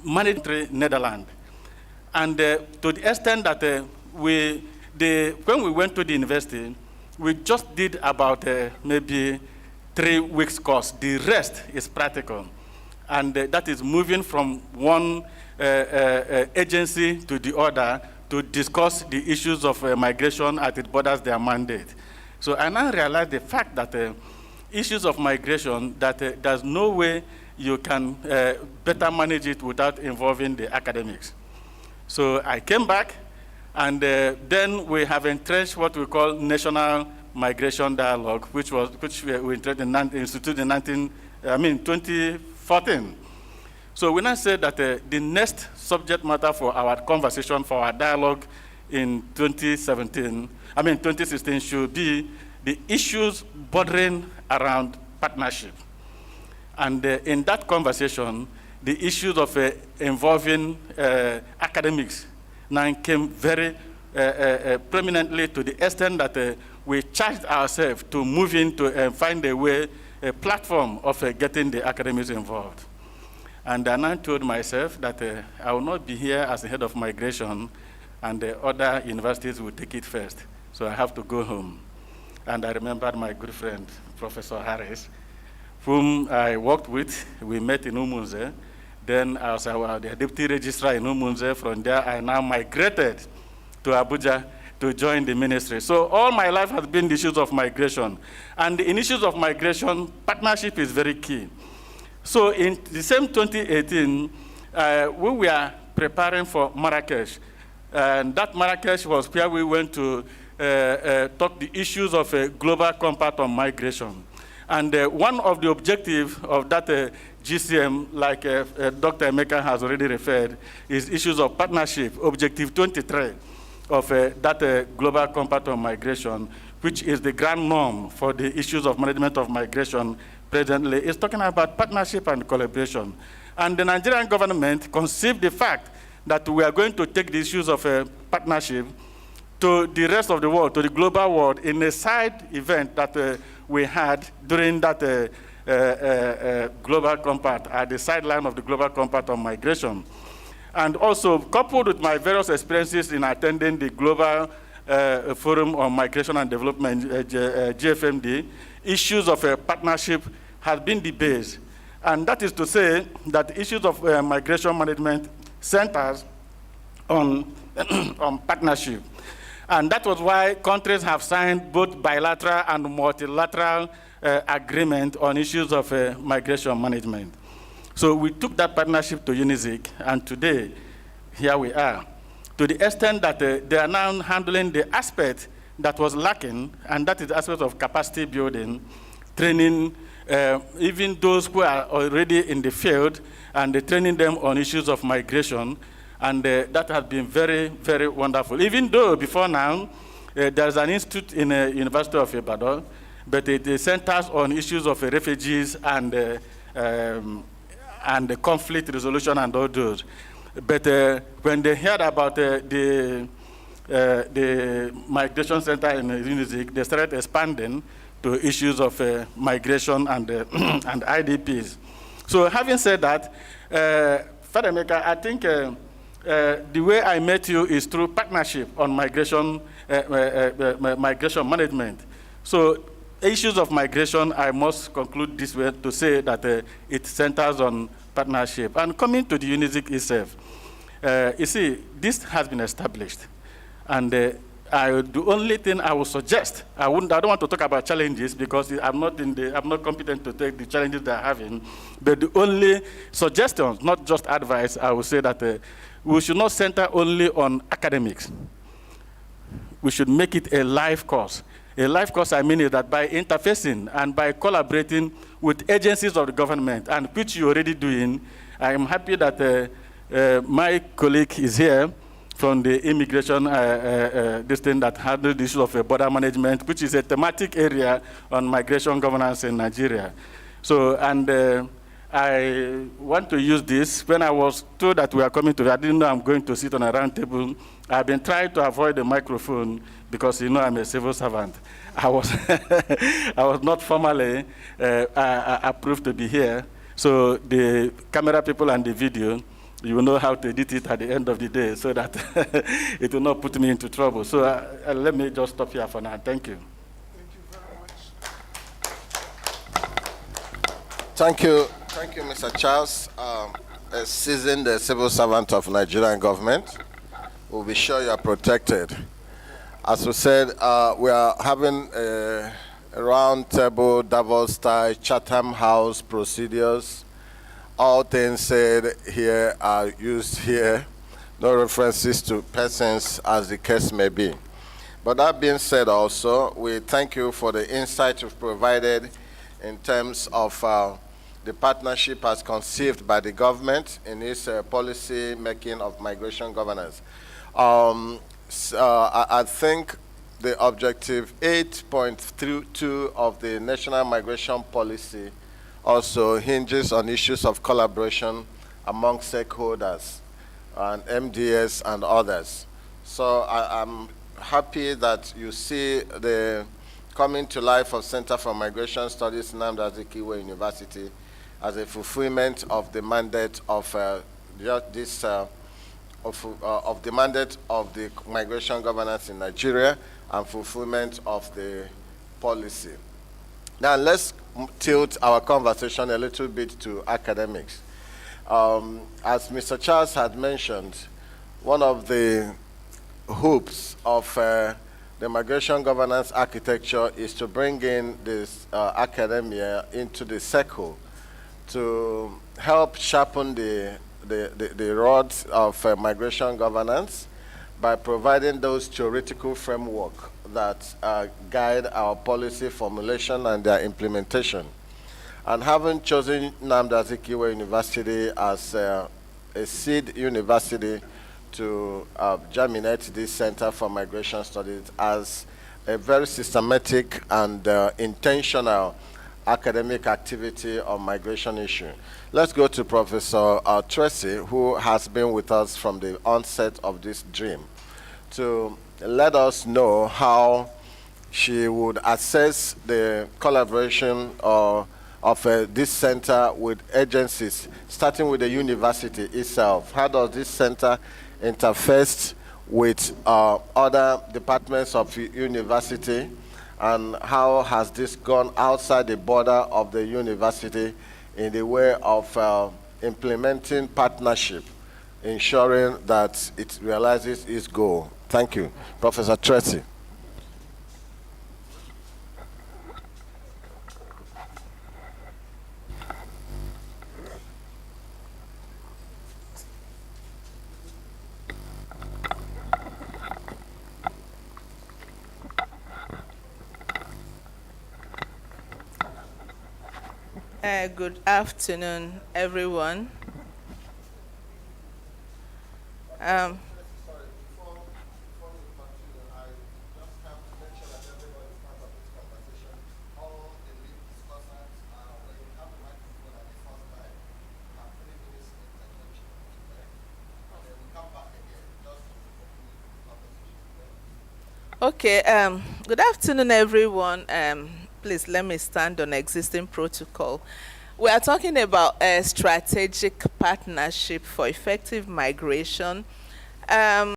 managed Netherlands. And to the extent that when we went to the university, we just did about maybe 3 weeks course. The rest is practical. And that is moving from one agency to the other to discuss the issues of migration as it borders their mandate. So I now realize the fact that issues of migration, that there's no way you can better manage it without involving the academics. So I came back, and then we have entrenched what we call National Migration Dialogue, which we instituted in 2014. So we now said that the next subject matter for our conversation, for our dialogue in 2016 should be the issues bordering around partnership. And in that conversation, the issues of involving academics now came very prominently, to the extent that we charged ourselves to move into and find a way, a platform of getting the academics involved. And I now told myself that I will not be here as the head of migration, and the other universities will take it first. So I have to go home. And I remembered my good friend, Professor Harris, whom I worked with. We met in Umunze. Then I was the deputy registrar in Umunze. From there, I now migrated to Abuja to join the ministry. So all my life has been the issues of migration. And in issues of migration, partnership is very key. So in the same 2018, we were preparing for Marrakesh. And that Marrakesh was where we went to talk the issues of a global compact on migration. And one of the objectives of that GCM, like Dr. Emeka has already referred, is issues of partnership, Objective 23 of that global compact on migration, which is the grand norm for the issues of management of migration presently, is talking about partnership and collaboration. And the Nigerian government conceived the fact that we are going to take the issues of partnership to the rest of the world, to the global world, in a side event that we had during that global compact, at the sideline of the global compact on migration. And also, coupled with my various experiences in attending the Global Forum on Migration and Development, GFMD, issues of partnership has been the base. And that is to say that issues of migration management centers on, on partnership. And that was why countries have signed both bilateral and multilateral agreement on issues of migration management. So we took that partnership to UNIZIC, and today, here we are. To the extent that they are now handling the aspect that was lacking, and that is the aspect of capacity building, training, even those who are already in the field, and training them on issues of migration. And that has been very, very wonderful. Even though before now, there's an institute in the University of Ibadan, but it centers on issues of refugees and the conflict resolution and all those. But when they heard about the migration center in UNIZIC, they started expanding to issues of migration and, and IDPs. So having said that, Father Emeka, I think the way I met you is through partnership on migration, migration management. So issues of migration, I must conclude this way to say that it centers on partnership. And coming to the UNIZIC itself, you see, this has been established. And the only thing I would suggest, I don't want to talk about challenges because I'm not competent to take the challenges they're having, but the only suggestions, not just advice, I would say that we should not center only on academics. We should make it a live course. A live course, I mean, is that by interfacing and by collaborating with agencies of the government, and which you're already doing, I am happy that my colleague is here from the immigration, this thing that handles the issue of border management, which is a thematic area on migration governance in Nigeria. So, and I want to use this. When I was told that we are coming to, I didn't know I'm going to sit on a round table. I've been trying to avoid the microphone because, you know, I'm a civil servant. I was, I was not formally approved to be here. So the camera people and the video, you will know how to edit it at the end of the day so that it will not put me into trouble. So let me just stop here for now. Thank you. Thank you very much. Thank you, Mr. Charles. A seasoned civil servant of Nigerian government, we'll be sure you are protected. As we said, we are having a round table, Davos-style, Chatham House procedures. All things said here are used here, no references to persons as the case may be. But that being said also, we thank you for the insight you've provided in terms of the partnership as conceived by the government in its policy making of migration governance. I think the objective 8.32 of the National Migration Policy also hinges on issues of collaboration among stakeholders and MDS and others. So I'm happy that you see the coming to life of Center for Migration Studies, Nnamdi Azikiwe University, as a fulfillment of the mandate of the mandate of the migration governance in Nigeria and fulfillment of the policy. Now let's tilt our conversation a little bit to academics. As Mr. Charles had mentioned, one of the hopes of the migration governance architecture is to bring in this academia into the circle to help sharpen the rods of migration governance by providing those theoretical framework that guide our policy formulation and their implementation. And having chosen Nnamdi Azikiwe University as a seed university to germinate this Center for Migration Studies as a very systematic and intentional academic activity on migration issue. Let's go to Professor Tracy, who has been with us from the onset of this dream, to let us know how she would assess the collaboration of this center with agencies, starting with the university itself. How does this center interface with other departments of university, and how has this gone outside the border of the university in the way of implementing partnership, ensuring that it realizes its goal? Thank you. Professor Tracy. Good afternoon, everyone. Sorry, before we continue, I just have to make sure that everybody is part of this conversation. All the lead discussants, when you have the microphone at the first time, have 3 minutes intervention, okay? And then we come back again just to open the conversation. Okay, good afternoon, everyone. Please let me stand on existing protocol. We are talking about a strategic partnership for effective migration.